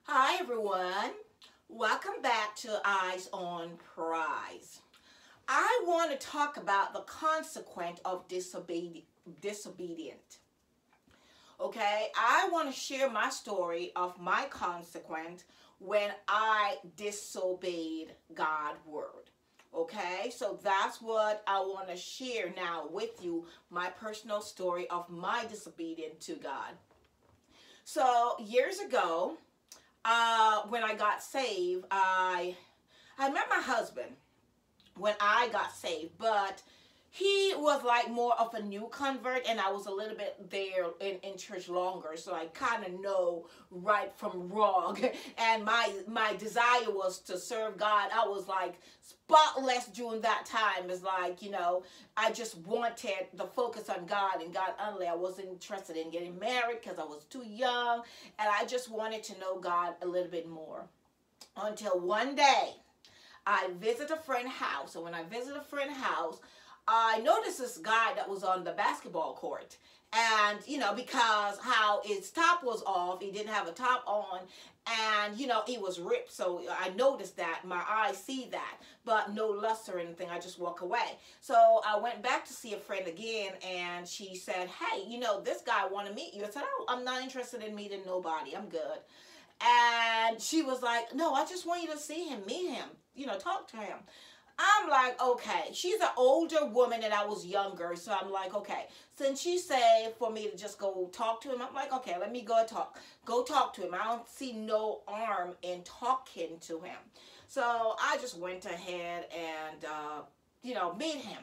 Hi everyone, welcome back to Eyes on Prize. I want to talk about the consequence of disobedient. Okay, I want to share my story of my consequence when I disobeyed God's word. Okay, so that's what I want to share now with you, my personal story of my disobedience to God. So years ago, when I got saved, I met my husband when I got saved, but he was like more of a new convert, and I was a little bit there in church longer, so I kind of know right from wrong. And my desire was to serve God. I was like spotless during that time. It's like, I just wanted the focus on God and God only. I wasn't interested in getting married because I was too young, and I just wanted to know God a little bit more. Until one day, I visited a friend's house, and when I visited a friend's house, I noticed this guy that was on the basketball court. And, because how his top was off, he didn't have a top on, and, he was ripped. So I noticed that. My eyes see that, but no lust or anything. I just walk away. So I went back to see a friend again, and she said, hey, this guy want to meet you. I said, oh, I'm not interested in meeting nobody. I'm good. And she was like, no, I just want you to see him, meet him, talk to him. I'm like, okay. She's an older woman and I was younger. So I'm like, okay. Since she said for me to just go talk to him, I'm like, okay, let me go talk. Go talk to him. I don't see no harm in talking to him. So I just went ahead and, meet him.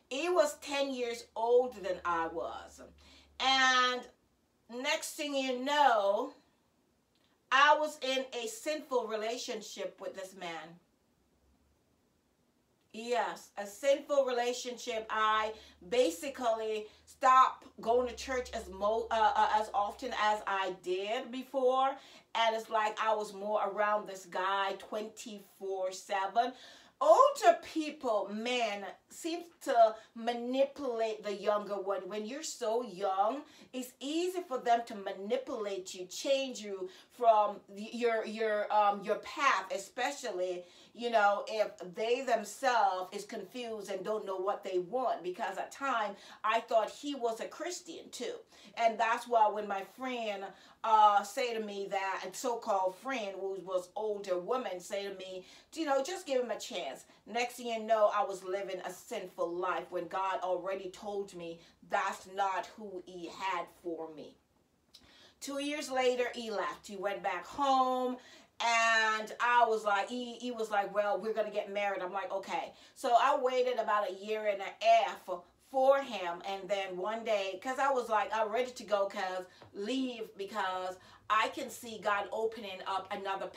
He was 10 years older than I was. And next thing you know, I was in a sinful relationship with this man. Yes, a sinful relationship. I basically stopped going to church as often as I did before, and it's like I was more around this guy 24/7. Older people, men, seem to manipulate the younger one. When you're so young, it's easy for them to manipulate you, change you from your path, especially if they themselves is confused and don't know what they want. Because at time I thought he was a Christian too, and that's why when my friend say to me, that a so-called friend who was older woman say to me, just give him a chance. Next thing you know, I was living a sinful life when God already told me that's not who he had for me. 2 years later, he left. He went back home. And I was like, he was like, well, we're going to get married. I'm like, okay. So I waited about a year and a half for him. And then one day, because I was like, I'm ready to go leave because I can see God opening up another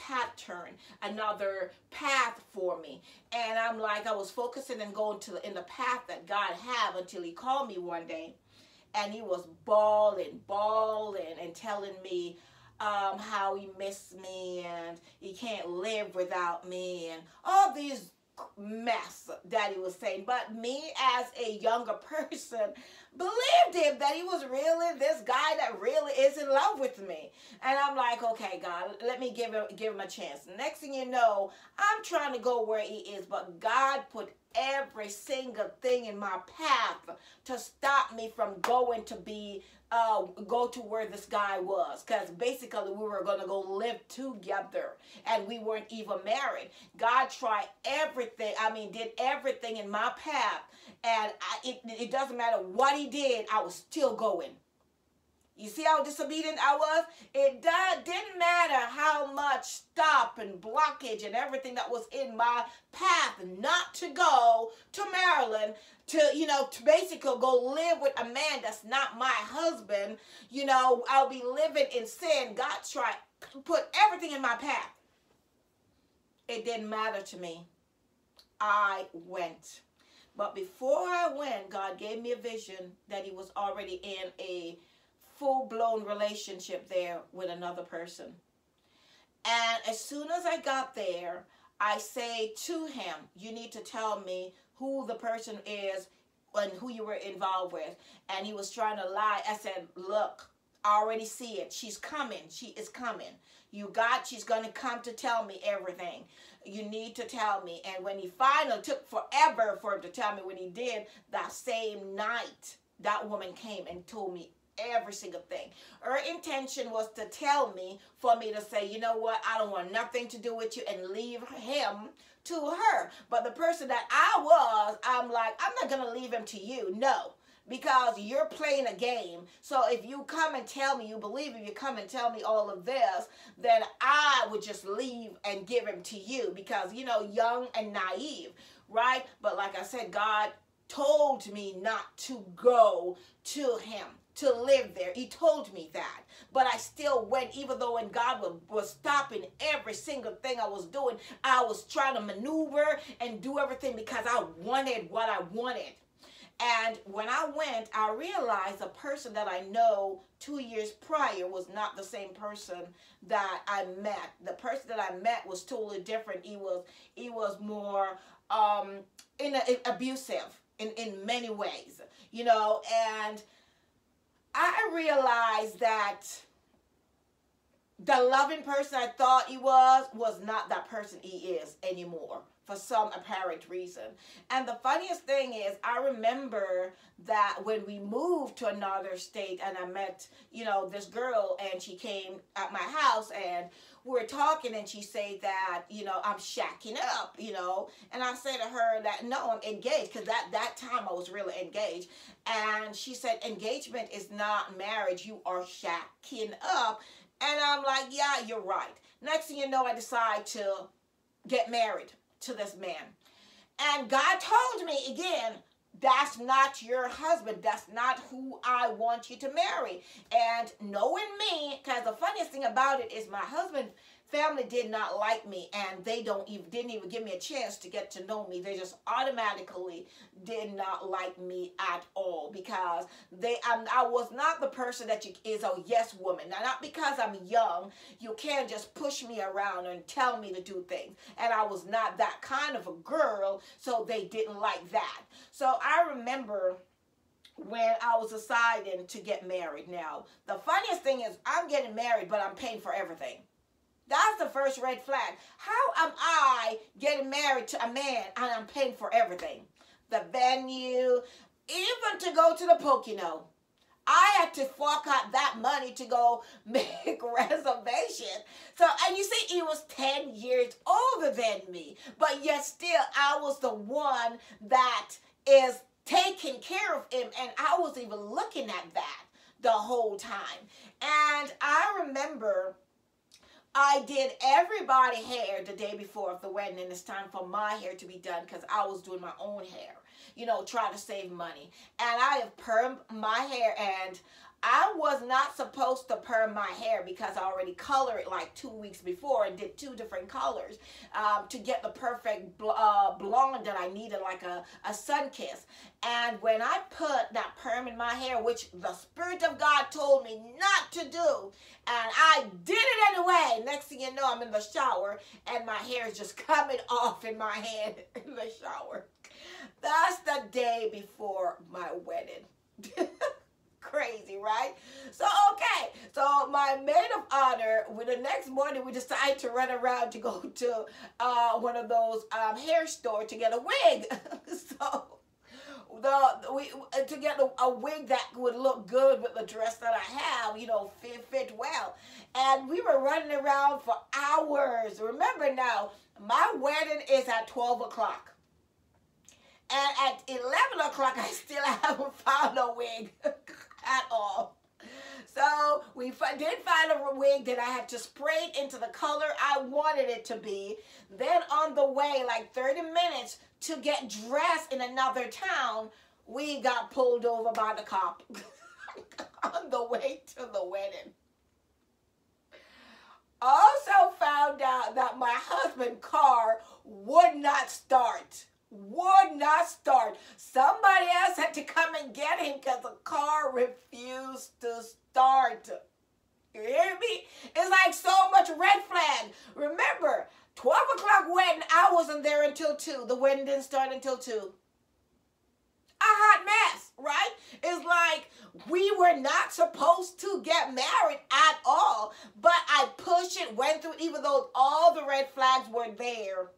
another path for me. And I'm like, I was focusing and going in the path that God had until he called me one day. And he was bawling and telling me, how he missed me and he can't live without me and all these mess that he was saying. But me as a younger person believed him that he was really this guy that really is in love with me. And I'm like, okay, God, let me give him a chance. Next thing you know, I'm trying to go where he is, but God put every single thing in my path to stop me from going to go to where this guy was, because basically we were going to go live together and we weren't even married. God tried everything, did everything in my path, and it doesn't matter what he did, I was still going. You see how disobedient I was? It didn't matter how much stop and blockage and everything that was in my path not to go to Maryland to basically go live with a man that's not my husband. I'll be living in sin. God tried to put everything in my path. It didn't matter to me. I went. But before I went, God gave me a vision that he was already in a full-blown relationship there with another person. And as soon as I got there, I say to him, you need to tell me who the person is and who you were involved with. And he was trying to lie. I said, look, I already see it. She's coming. She is coming. She's going to come to tell me everything. You need to tell me. And when he finally took forever for him to tell me when he did, that same night, that woman came and told me every single thing. Her intention was to tell me, for me to say, you know what, I don't want nothing to do with you, and leave him to her. But the person that I'm like, I'm not going to leave him to you. No. Because you're playing a game. So if you come and tell me, you believe me, you come and tell me all of this, then I would just leave and give him to you. Because, you know, young and naive, right? But like I said, God told me not to go to him, to live there. He told me that. But I still went, even though when God was stopping every single thing I was doing, I was trying to maneuver and do everything because I wanted what I wanted. And when I went, I realized the person that I know 2 years prior was not the same person that I met. The person that I met was totally different. He was more abusive in many ways, you know. And I realized that the loving person I thought he was not that person he is anymore, for some apparent reason. And the funniest thing is, I remember that when we moved to another state and I met, you know, this girl, and she came at my house and we were talking, and she said that, you know, I'm shacking up, you know. And I said to her that, no, I'm engaged, because that time I was really engaged. And she said, engagement is not marriage, you are shacking up. And I'm like, yeah, you're right. Next thing you know, I decide to get married to this man. And God told me again, that's not your husband. That's not who I want you to marry. And knowing me, because the funniest thing about it is my husband's family did not like me, and they didn't even give me a chance to get to know me. They just automatically did not like me at all, because I was not the person that is a yes woman. Now, not because I'm young, you can't just push me around and tell me to do things. And I was not that kind of a girl, so they didn't like that. So I remember when I was deciding to get married. Now, the funniest thing is, I'm getting married, but I'm paying for everything. That's the first red flag. How am I getting married to a man and I'm paying for everything? The venue, even to go to the Pocono. I had to fork out that money to go make reservation. So, and you see, he was 10 years older than me. But yet still, I was the one that is taking care of him. And I was even looking at that the whole time. And I remember I did everybody's hair the day before of the wedding, and it's time for my hair to be done because I was doing my own hair, you know, trying to save money. And I have permed my hair, and I was not supposed to perm my hair because I already colored it like 2 weeks before and did 2 different colors to get the perfect blonde that I needed, like a sun kiss. And when I put that perm in my hair, which the Spirit of God told me not to do, and I did it anyway. Next thing you know, I'm in the shower and my hair is just coming off in my hand in the shower. That's the day before my wedding. Crazy, right? So, okay. So, my maid of honor, the next morning, we decided to run around to go to one of those hair stores to get a wig. So, to get a wig that would look good with the dress that I have, you know, fit well. And we were running around for hours. Remember now, my wedding is at 12 o'clock. And at 11 o'clock, I still haven't found a wig at all. So we did find a wig that I had to spray it into the color I wanted it to be. Then on the way, like 30 minutes to get dressed in another town, we got pulled over by the cop on the way to the wedding. Also found out that my husband's car would not start. Would not start. Somebody else had to come and get him because the car refused to start. You hear me? It's like so much red flag. Remember, 12 o'clock wedding, I wasn't there until 2. The wedding didn't start until 2. A hot mess, right? It's like we were not supposed to get married at all. But I pushed it, went through it, even though all the red flags were there.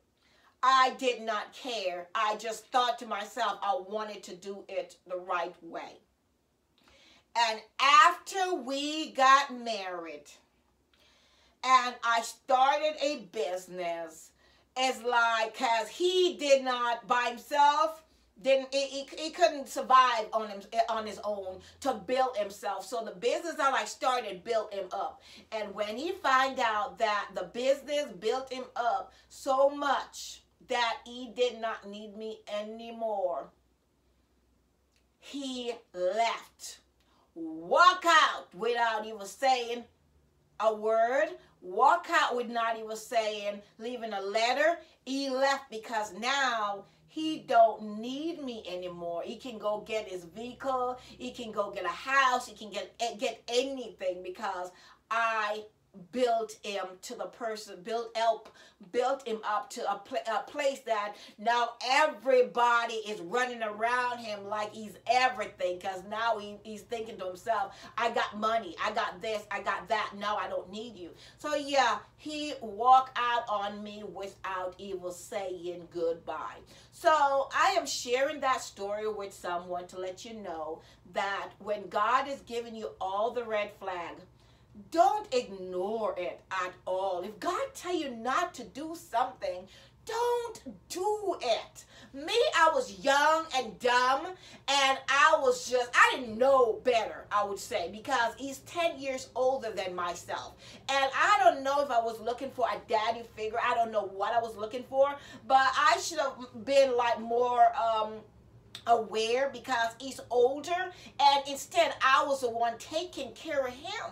I did not care. I just thought to myself, I wanted to do it the right way. And after we got married and I started a business, it's like, because he did not by himself, he couldn't survive on his own to build himself. So the business that I started built him up. And when he found out that the business built him up so much that he did not need me anymore, he left. Walk out without even saying a word. Walk out with not even saying, leaving a letter. He left because now he don't need me anymore. He can go get his vehicle. He can go get a house. He can get anything because I built him to the person, built him up to a place that now everybody is running around him like he's everything, because now he's thinking to himself, I got money, I got this, I got that, now I don't need you. So yeah, he walked out on me without even saying goodbye. So I am sharing that story with someone to let you know that when God is giving you all the red flag, don't ignore it at all. If God tell you not to do something, don't do it. Me, I was young and dumb, and I didn't know better, I would say, because he's 10 years older than myself. And I don't know if I was looking for a daddy figure. I don't know what I was looking for, but I should have been like more aware because he's older, and instead I was the one taking care of him.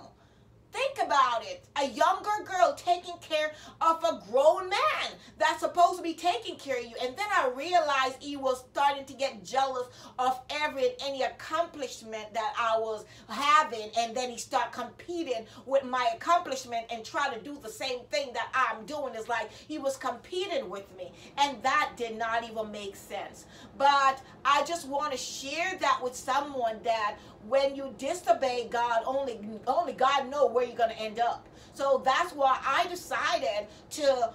Think about it. A younger girl taking care of a grown man that's supposed to be taking care of you. And then I realized he was starting to get jealous of every and any accomplishment that I was having. And then he started competing with my accomplishment and try to do the same thing that I'm doing. It's like he was competing with me. And that did not even make sense. But I just want to share that with someone, that when you disobey God, only God knows where you're going to end up. So that's why I decided to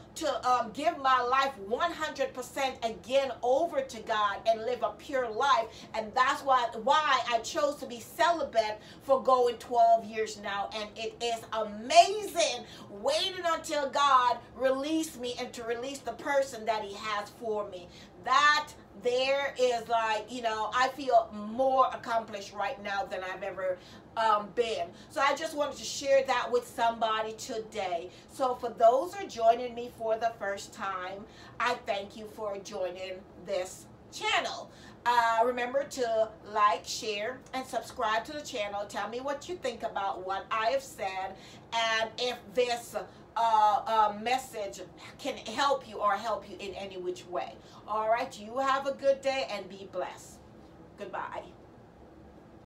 give my life 100% again over to God and live a pure life. And that's why I chose to be celibate for going 12 years now. And it is amazing waiting until God released me and to release the person that he has for me. That there is like, I feel more accomplished right now than I've ever been. So I just wanted to share that with somebody today. So for those who are joining me for the first time, I thank you for joining this channel. Remember to like, share, and subscribe to the channel. Tell me what you think about what I have said, and if this message can help you in any which way. All right, you have a good day and be blessed. Goodbye.